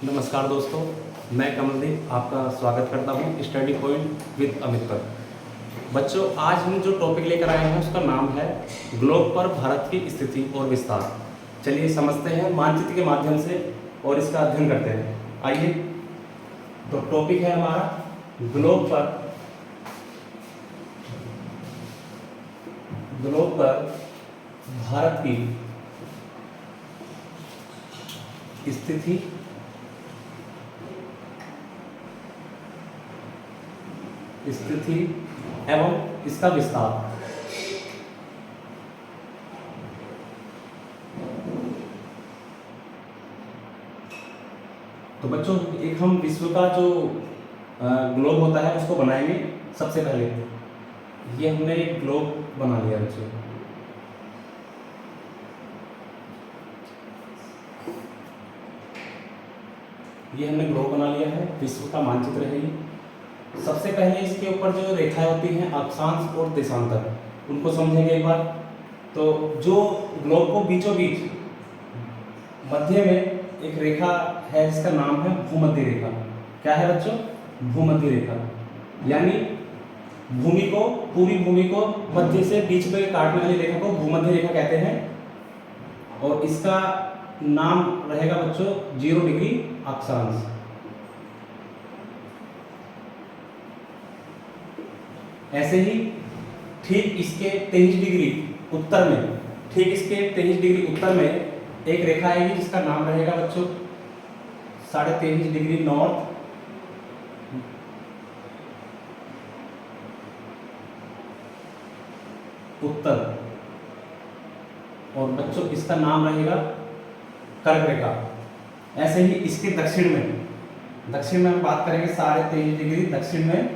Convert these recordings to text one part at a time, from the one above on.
नमस्कार दोस्तों, मैं कमलदीप आपका स्वागत करता हूं स्टडी पॉइंट विद अमित पर। बच्चों, आज हम जो टॉपिक लेकर आए हैं उसका नाम है ग्लोब पर भारत की स्थिति और विस्तार। चलिए समझते हैं मानचित्र के माध्यम से और इसका अध्ययन करते हैं। आइए, तो टॉपिक है हमारा ग्लोब पर भारत की स्थिति एवं इसका विस्तार। तो बच्चों, एक हम विश्व का जो ग्लोब होता है उसको बनाएंगे। सबसे पहले ये हमने एक ग्लोब बना लिया बच्चों। ये हमने ग्लोब बना लिया है, विश्व का मानचित्र है ये। सबसे पहले इसके ऊपर जो रेखाएं होती हैं अक्षांश और देशांतर, उनको समझेंगे एक बार। तो जो ग्लोब को बीचों बीच मध्य में एक रेखा है जिसका नाम है भूमध्य रेखा। क्या है बच्चों? भूमध्य रेखा। यानी पूरी भूमि को मध्य से बीच में काटने वाली रेखा को भूमध्य रेखा कहते हैं। और इसका नाम रहेगा बच्चों 0 डिग्री अक्षांश। ऐसे ही ठीक इसके 23 डिग्री उत्तर में एक रेखा आएगी जिसका नाम रहेगा बच्चों 23.5 डिग्री नॉर्थ उत्तर। और बच्चों इसका नाम रहेगा कर्क रेखा। ऐसे ही इसके दक्षिण में हम बात करेंगे 23.5 डिग्री दक्षिण में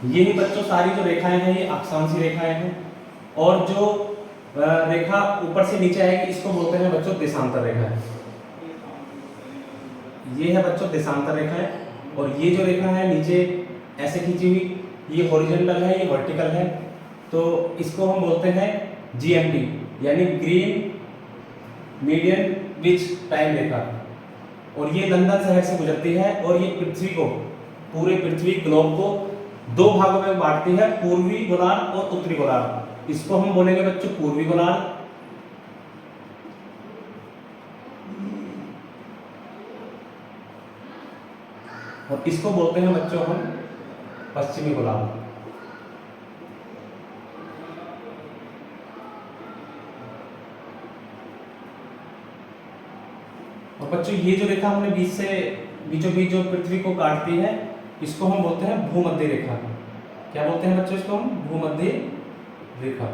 ये ही बच्चों सारी जो रेखाएं हैं ये अक्षांशीय रेखाएं हैं। और जो रेखा ऊपर से नीचे आएगी इसको बोलते हैं बच्चों देशांतर रेखा है। ये है बच्चों देशांतर रेखा है। और ये जो रेखा है नीचे ऐसे खींची हुई, ये हॉरिजॉन्टल है, ये वर्टिकल है। तो इसको हम बोलते हैं जीएमटी यानी ग्रीन मीडियन विच टाइम रेखा। और ये लंदन शहर से गुजरती है और ये पूरे पृथ्वी ग्लोब को 2 भागों में बांटती है, पूर्वी गोलार्ध और उत्तरी गोलार्ध। इसको हम बोलेंगे बच्चों पूर्वी गोलार्ध, और इसको बोलते हैं बच्चों हम पश्चिमी गोलार्ध। और बच्चों ये जो रेखा हमने बीचों बीच जो पृथ्वी को काटती है इसको हम बोलते हैं भूमध्य रेखा। क्या बोलते हैं बच्चों इसको हम? भूमध्य रेखा।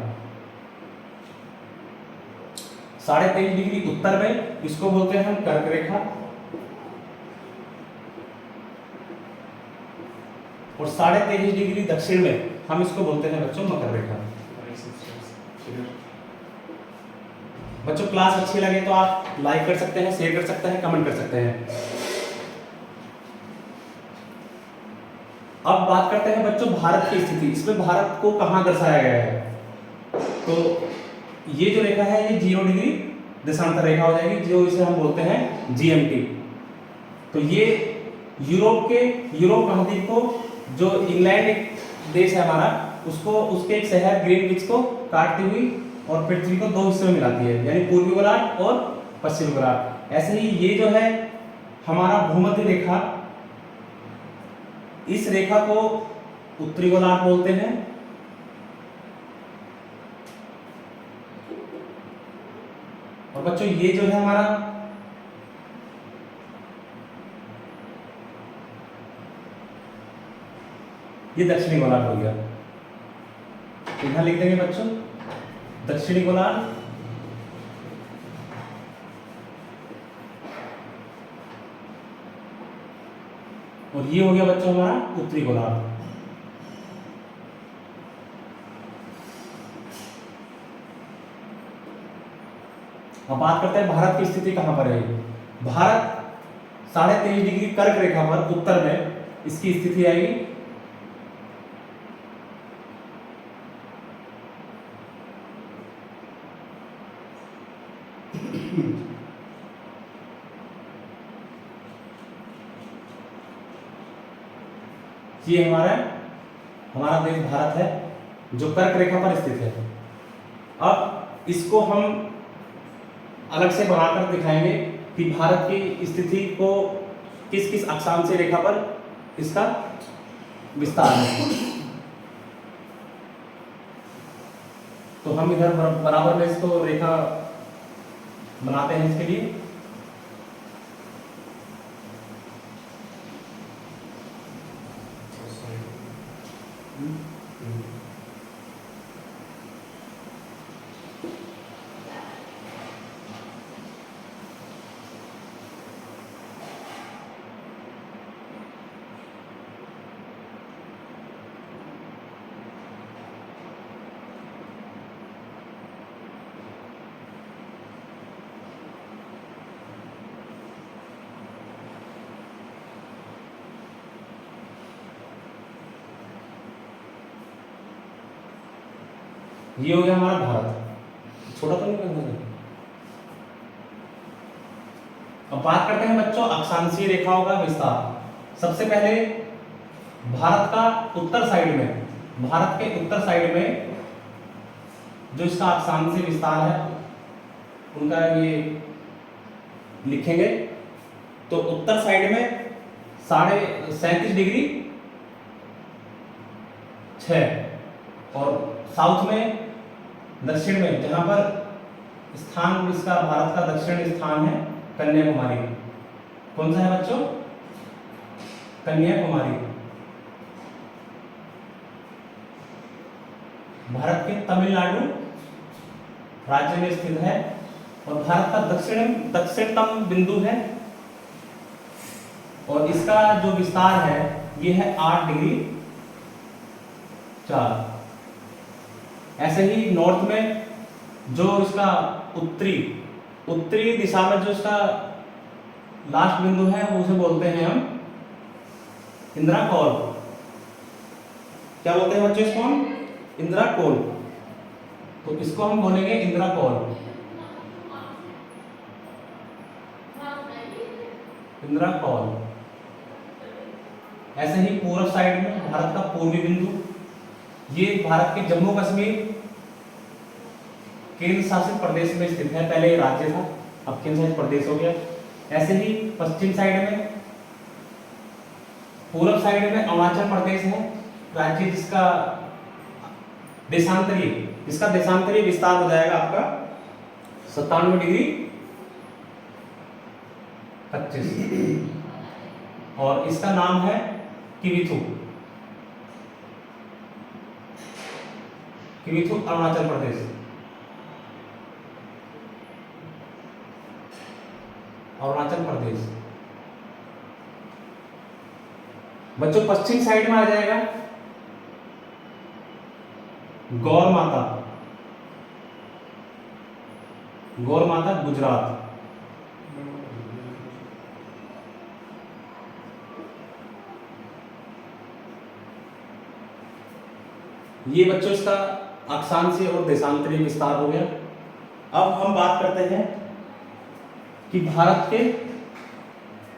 23.5 डिग्री उत्तर में इसको बोलते हैं हम कर्क रेखा। और 23.5 डिग्री दक्षिण में हम इसको बोलते हैं बच्चों मकर रेखा। बच्चों क्लास अच्छी लगे तो आप लाइक कर सकते हैं, शेयर कर सकते हैं, कमेंट कर सकते हैं। अब बात करते हैं बच्चों भारत की स्थिति। इसमें भारत को कहां दर्शाया गया है? तो ये जो रेखा है ये 0 डिग्री देशांतर रेखा हो जाएगी, जो इसे हम बोलते हैं जीएमटी। तो ये यूरोप महाद्वीप को, जो इंग्लैंड एक देश है हमारा, उसके एक शहर ग्रीनविच को काटती हुई और पृथ्वी को 2 हिस्सों में मिलाती है, यानी पूर्वी गोलार्ध और पश्चिमी गोलार्ध। ऐसे ही ये जो है हमारा भूमध्य रेखा, इस रेखा को उत्तरी गोलार्ध बोलते हैं। और बच्चों ये जो है हमारा ये दक्षिणी गोलार्ध हो गया। यहां लिख देंगे बच्चों दक्षिणी गोलार्ध। और ये हो गया बच्चों हमारा उत्तरी गोलार्ध। अब बात करते हैं भारत की स्थिति कहां पर है। भारत 23.5 डिग्री कर्क रेखा पर उत्तर में इसकी स्थिति आएगी। ये हमारा देश भारत है जो कर्क रेखा पर स्थित है। अब इसको हम अलग से बनाकर दिखाएंगे कि भारत की स्थिति को किस किस अक्षांशीय रेखा पर इसका विस्तार है। तो हम इधर बराबर में इसको रेखा बनाते हैं इसके लिए। ये हो गया हमारा भारत, छोटा तो नहीं करना चाहिए। अब बात करते हैं बच्चों अक्षांशीय रेखाओं का विस्तार। सबसे पहले भारत का उत्तर साइड में, भारत के उत्तर साइड में जो इसका अक्षांशीय विस्तार है उनका ये लिखेंगे। तो उत्तर साइड में 37.5 डिग्री 6 और साउथ में दक्षिण में जहां पर स्थान इसका भारत का दक्षिण स्थान है कन्याकुमारी। कौन सा है बच्चों? कन्याकुमारी। भारत के तमिलनाडु राज्य में स्थित है और भारत का दक्षिणतम बिंदु है और इसका जो विस्तार है ये है 8 डिग्री 4। ऐसे ही नॉर्थ में जो इसका उत्तरी दिशा में जो इसका लास्ट बिंदु है वो उसे बोलते हैं हम इंदिरा कौल। क्या बोलते हैं बच्चों इसको हम? इंदिरा कौल। तो इसको हम बोलेंगे इंदिरा कौल, इंदिरा कौल। ऐसे ही पूर्व साइड में भारत का पूर्वी बिंदु, ये भारत के जम्मू कश्मीर केंद्र शासित प्रदेश में स्थित है। पहले ये राज्य था, अब केंद्र शासित प्रदेश हो गया। ऐसे ही पश्चिम साइड में, पूर्व साइड में अरुणाचल प्रदेश है राज्य, जिसका देशांतरीय विस्तार हो जाएगा आपका 97 डिग्री 25 और इसका नाम है किविथु अरुणाचल प्रदेश। अरुणाचल प्रदेश बच्चों पश्चिम साइड में आ जाएगा गौर माता गुजरात। ये बच्चों इसका अक्षांशीय और देशांतरीय विस्तार हो गया। अब हम बात करते हैं कि भारत के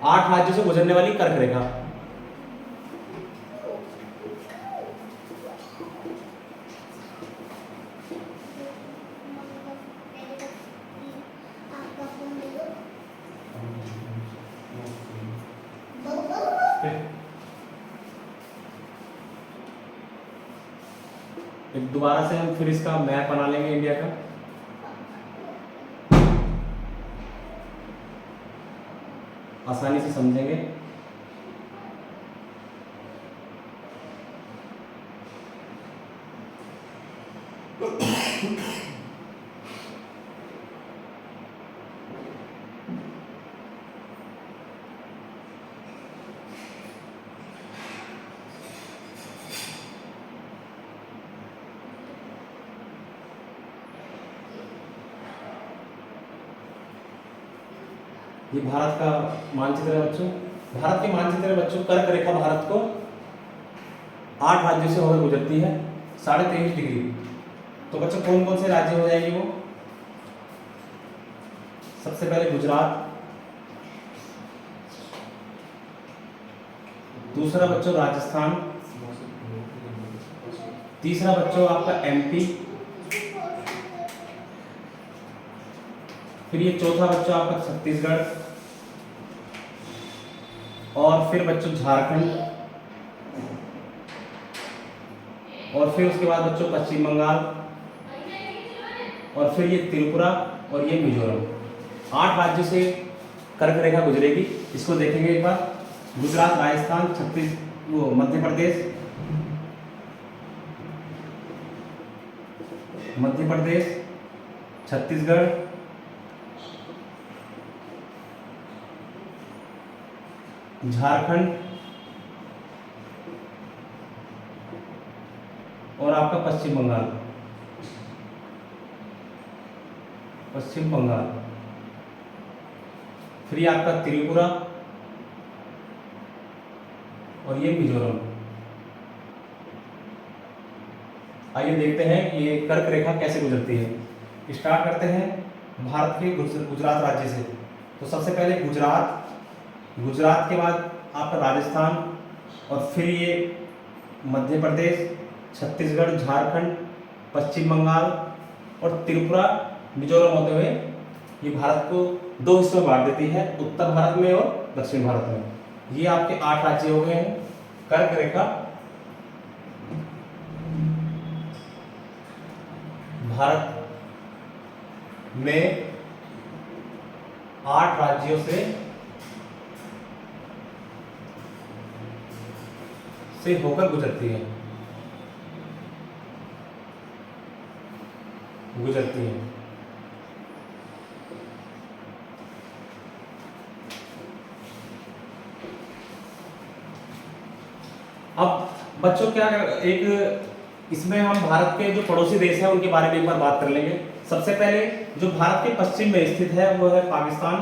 8 राज्यों से गुजरने वाली कर्क रेखा। एक दोबारा से हम फिर इसका मैप बना लेंगे इंडिया का। आसानी से समझेंगे। ये भारत का मानचित्र है बच्चों। भारत के मानचित्र में बच्चों कर्क रेखा भारत को 8 राज्यों से होकर गुजरती है 23.5 डिग्री। तो बच्चों कौन कौन से राज्य हो जाएंगे वो? सबसे पहले गुजरात, दूसरा बच्चों राजस्थान, तीसरा बच्चों आपका एमपी, फिर ये चौथा बच्चों आपका छत्तीसगढ़, और फिर बच्चों झारखंड, और फिर उसके बाद बच्चों पश्चिम बंगाल, और फिर ये त्रिपुरा और ये मिजोरम। 8 राज्यों से कर्क रेखा गुजरेगी। इसको देखेंगे एक बार। गुजरात, राजस्थान, मध्य प्रदेश, छत्तीसगढ़, झारखंड और आपका पश्चिम बंगाल, फिर ये आपका त्रिपुरा और ये मिजोरम। आइए देखते हैं ये कर्क रेखा कैसे गुजरती है। स्टार्ट करते हैं भारत के गुजरात राज्य से। तो सबसे पहले गुजरात के बाद आपका राजस्थान, और फिर ये मध्य प्रदेश, छत्तीसगढ़, झारखंड, पश्चिम बंगाल और त्रिपुरा, मिजोरम होते हुए ये भारत को 2 हिस्सों में बांट देती है, उत्तर भारत में और दक्षिण भारत में। ये आपके 8 राज्य हो गए हैं। कर्क रेखा भारत में 8 राज्यों से होकर गुजरती है। अब बच्चों क्या एक इसमें हम भारत के जो पड़ोसी देश हैं उनके बारे में एक बार बात कर लेंगे। सबसे पहले जो भारत के पश्चिम में स्थित है वो है पाकिस्तान।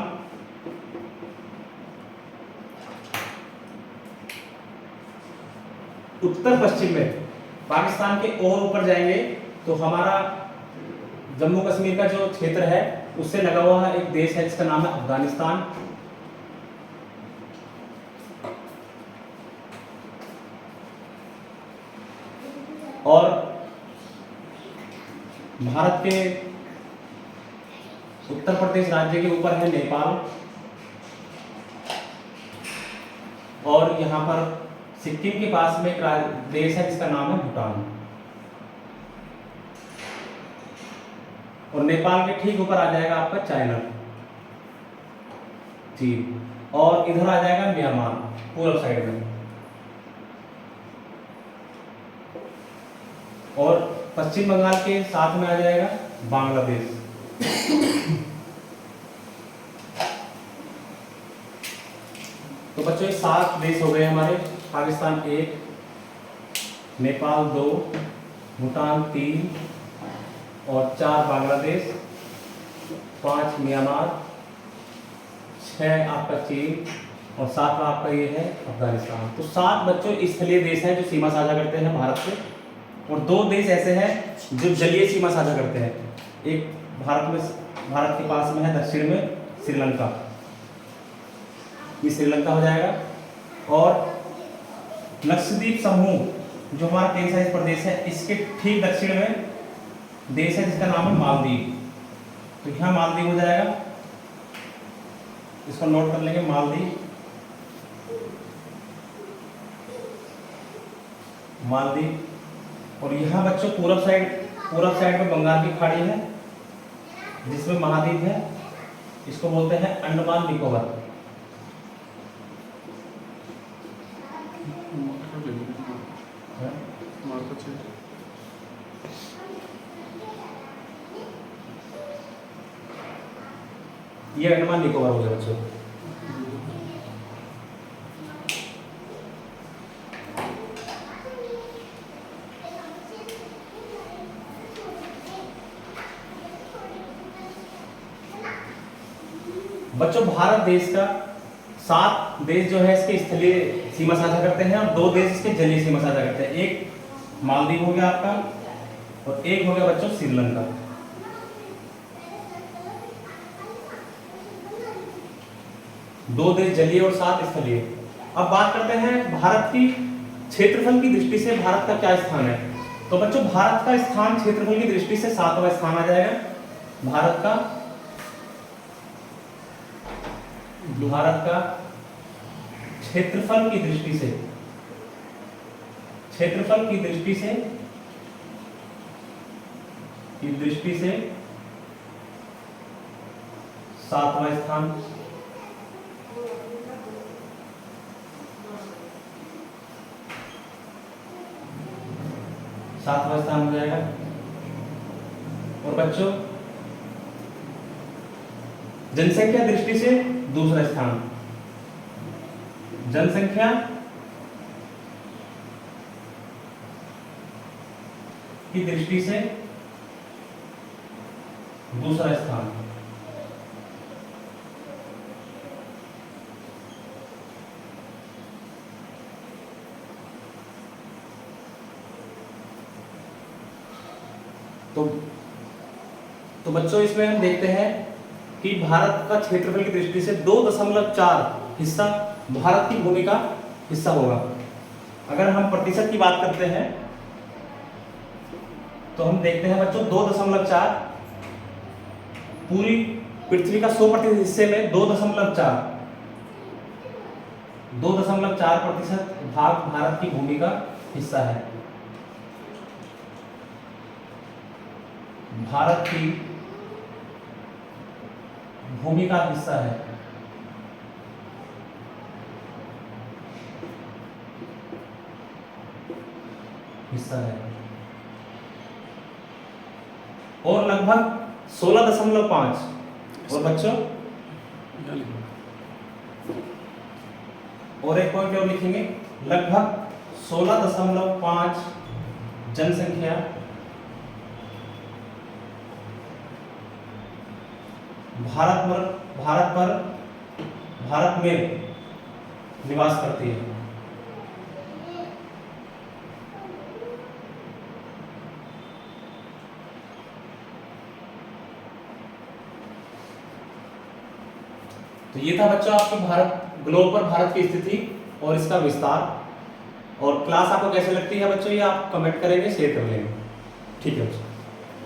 उत्तर पश्चिम में पाकिस्तान के और ऊपर जाएंगे तो हमारा जम्मू कश्मीर का जो क्षेत्र है उससे लगा हुआ है एक देश है जिसका नाम है अफगानिस्तान। और भारत के उत्तर प्रदेश राज्य के ऊपर है नेपाल, और यहाँ पर सिक्किम के पास में एक देश है जिसका नाम है भूटान, और नेपाल के ठीक ऊपर आ जाएगा आपका चाइना, चीन, और इधर आ जाएगा म्यांमार पूर्व साइड में, और पश्चिम बंगाल के साथ में आ जाएगा बांग्लादेश। तो बच्चों ये 7 देश हो गए हमारे। पाकिस्तान 1, नेपाल 2, भूटान 3 और 4 बांग्लादेश, 5 म्यांमार, 6 आपका चीन और 7वां आपका ये है अफगानिस्तान। तो 7 बच्चों स्थलीय देश हैं जो सीमा साझा करते हैं भारत से, और 2 देश ऐसे हैं जो जलीय सीमा साझा करते हैं। एक भारत के पास में है दक्षिण में श्रीलंका, ये श्रीलंका हो जाएगा, और लक्षद्वीप समूह जो हमारा केंद्रशासित प्रदेश है इसके ठीक दक्षिण में देश है जिसका नाम है मालदीव। तो यहाँ मालदीव हो जाएगा, इसको नोट कर लेंगे मालदीव। और यहाँ बच्चों पूरब साइड में बंगाल की खाड़ी है जिसमें महाद्वीप है, इसको बोलते हैं अंडमान निकोबार। ये अंडमान निकोबार हो गया बच्चों। बच्चों भारत देश का 7 देश जो है इसके स्थलीय सीमा साझा करते हैं, और 2 देश इसके जलीय सीमा साझा करते हैं। एक मालदीव हो गया आपका, और एक हो गया बच्चों श्रीलंका। दो देश जलीय और 7 स्थलीय। अब बात करते हैं भारत की क्षेत्रफल की दृष्टि से भारत का क्या स्थान है। तो बच्चों भारत का स्थान क्षेत्रफल की दृष्टि से 7वां स्थान आ जाएगा। भारत का क्षेत्रफल की दृष्टि से 7वां स्थान। हो जाएगा। और बच्चों जनसंख्या दृष्टि से दूसरा स्थान, जनसंख्या की दृष्टि से दूसरा स्थान। तो बच्चों इसमें हम देखते हैं कि भारत का क्षेत्रफल की दृष्टि से 2.4 हिस्सा भारत की भूमि का हिस्सा होगा। अगर हम प्रतिशत की बात करते हैं तो हम देखते हैं बच्चों 2.4 पूरी पृथ्वी का 100% हिस्से में 2.4% भाग भारत की भूमि का हिस्सा है। भारत की भूमि का हिस्सा है। और लगभग 16.5 और बच्चों और एक पॉइंट और लिखेंगे, लगभग 16.5 जनसंख्या भारत में निवास करती है। तो ये था बच्चों आपके ग्लोब पर भारत की स्थिति और इसका विस्तार। और क्लास आपको कैसे लगती है बच्चों, ये आप कमेंट करेंगे, शेयर कर लेंगे। ठीक है बच्चों।